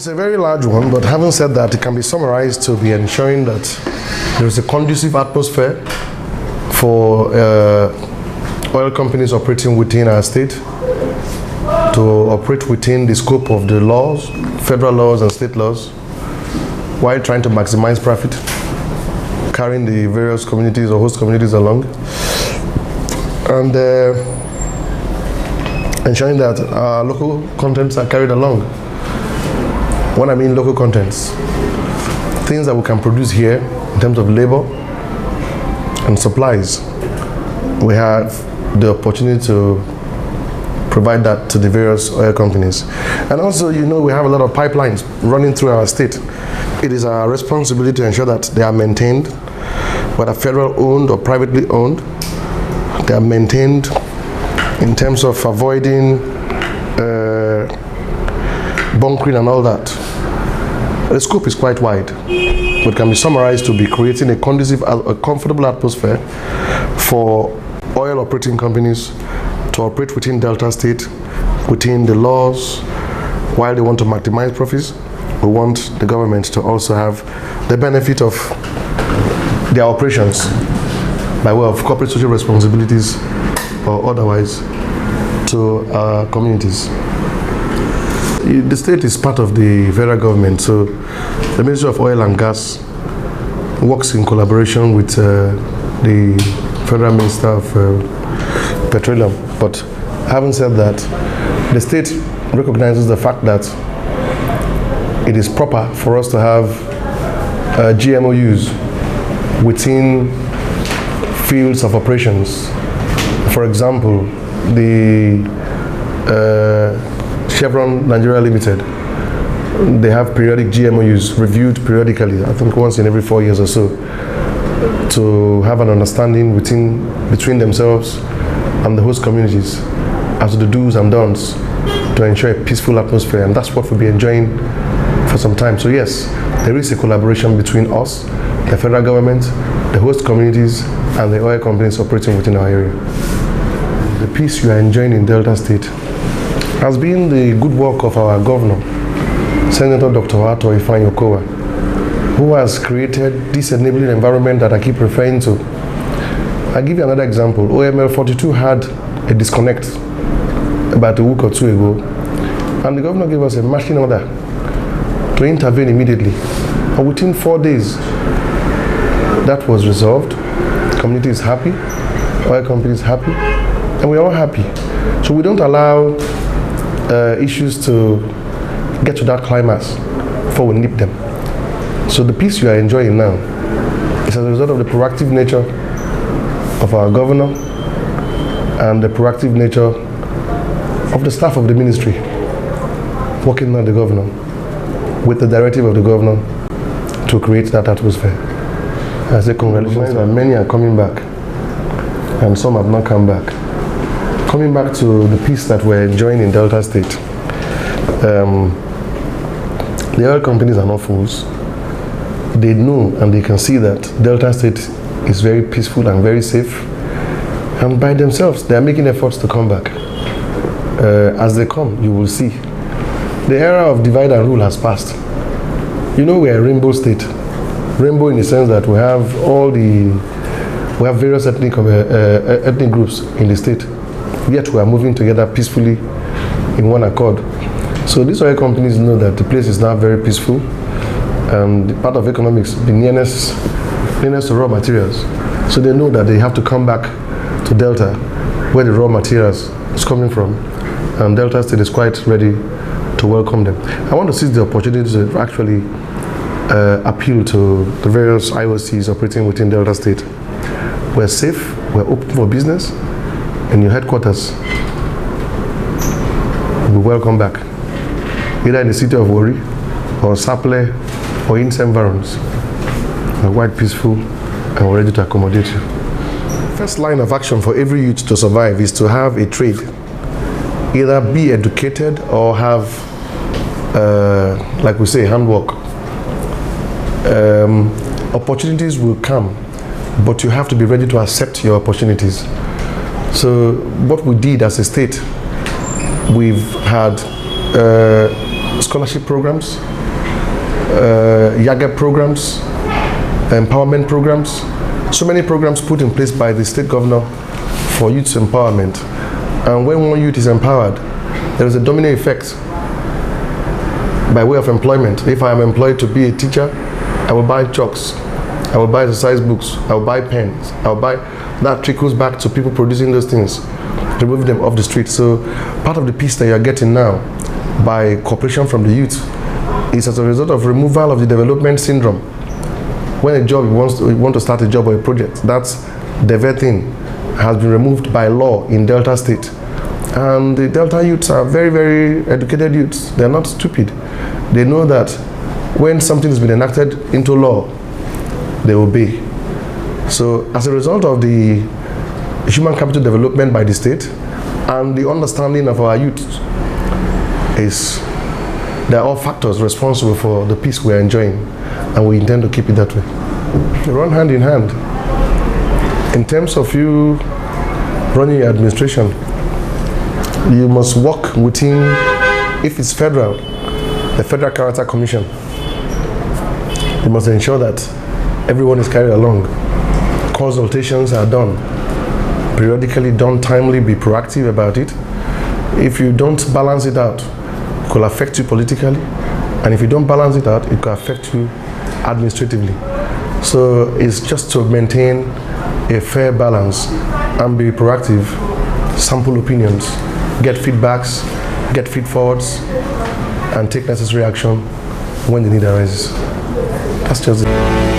It's a very large one, but having said that, it can be summarized to be ensuring that there is a conducive atmosphere for oil companies operating within our state to operate within the scope of the laws, federal laws and state laws, while trying to maximize profit, carrying the various communities or host communities along, and ensuring that our local contents are carried along. When I mean local contents, things that we can produce here in terms of labor and supplies, we have the opportunity to provide that to the various oil companies. And also, you know, we have a lot of pipelines running through our state. It is our responsibility to ensure that they are maintained, whether federal owned or privately owned. They are maintained in terms of avoiding bunkering and all that. The scope is quite wide, but can be summarized to be creating a conducive, a comfortable atmosphere for oil operating companies to operate within Delta State, within the laws. While they want to maximize profits, we want the government to also have the benefit of their operations by way of corporate social responsibilities or otherwise to our communities. The state is part of the federal government, so the Ministry of Oil and Gas works in collaboration with the Federal Minister of Petroleum. But having said that, the state recognizes the fact that it is proper for us to have GMOUs within fields of operations. For example, the Chevron Nigeria Limited, they have periodic GMOUs reviewed periodically, I think once in every 4 years or so, to have an understanding between themselves and the host communities as to the do's and don'ts to ensure a peaceful atmosphere, and that's what we'll be enjoying for some time. So yes, there is a collaboration between us, the federal government, the host communities, and the oil companies operating within our area. The peace you are enjoying in Delta State has been the good work of our governor, Senator Dr. Ato Ifeanyi, who has created this enabling environment that I keep referring to. I'll give you another example. OML 42 had a disconnect about a week or two ago, and the governor gave us a marching order to intervene immediately. And within 4 days, that was resolved. The community is happy, oil company is happy, and we're all happy. So we don't allow issues to get to that climax before we nip them. So the peace you are enjoying now is as a result of the proactive nature of our governor and the proactive nature of the staff of the ministry working under the governor with the directive of the governor to create that atmosphere. I say congratulations, and many are coming back and some have not come back. Coming back to the peace that we're enjoying in Delta State, the oil companies are not fools. They know and they can see that Delta State is very peaceful and very safe, and by themselves they are making efforts to come back. As they come, you will see the era of divide and rule has passed. You know, we are a rainbow state. Rainbow in the sense that we have various ethnic groups in the state, yet we are moving together peacefully in one accord. So these oil companies know that the place is now very peaceful, and the part of economics, the nearness to raw materials. So they know that they have to come back to Delta, where the raw materials is coming from, and Delta State is quite ready to welcome them. I want to seize the opportunity to actually appeal to the various IOCs operating within Delta State. We're safe, we're open for business, and your headquarters will be welcome back, either in the city of Warri or Saple or in St. Barons. We're quite peaceful and we're ready to accommodate you. First line of action for every youth to survive is to have a trade, either be educated or have, like we say, handwork. Opportunities will come, but you have to be ready to accept your opportunities. So what we did as a state, we've had scholarship programs, YAGA programs, empowerment programs, so many programs put in place by the state governor for youth empowerment. And when one youth is empowered, there is a domino effect by way of employment. If I am employed to be a teacher, I will buy chalks, I will buy exercise books, I will buy pens, I will buy, that trickles back to people producing those things, remove them off the street. So part of the peace that you are getting now by cooperation from the youth is as a result of removal of the development syndrome. When a job you want to start a job or a project, that's the very thing has been removed by law in Delta State. And the Delta youths are very, very educated youths. They're not stupid. They know that when something has been enacted into law, they obey. So as a result of the human capital development by the state and the understanding of our youth, they are all factors responsible for the peace we are enjoying, and we intend to keep it that way. They run hand in hand. In terms of you running your administration, you must work within, if it's federal, the Federal Character Commission. You must ensure that everyone is carried along. Consultations are done, periodically done timely, be proactive about it. If you don't balance it out, it could affect you politically, and if you don't balance it out, it could affect you administratively. So it's just to maintain a fair balance and be proactive, sample opinions, get feedbacks, get feed-forwards, and take necessary action when the need arises. That's just it.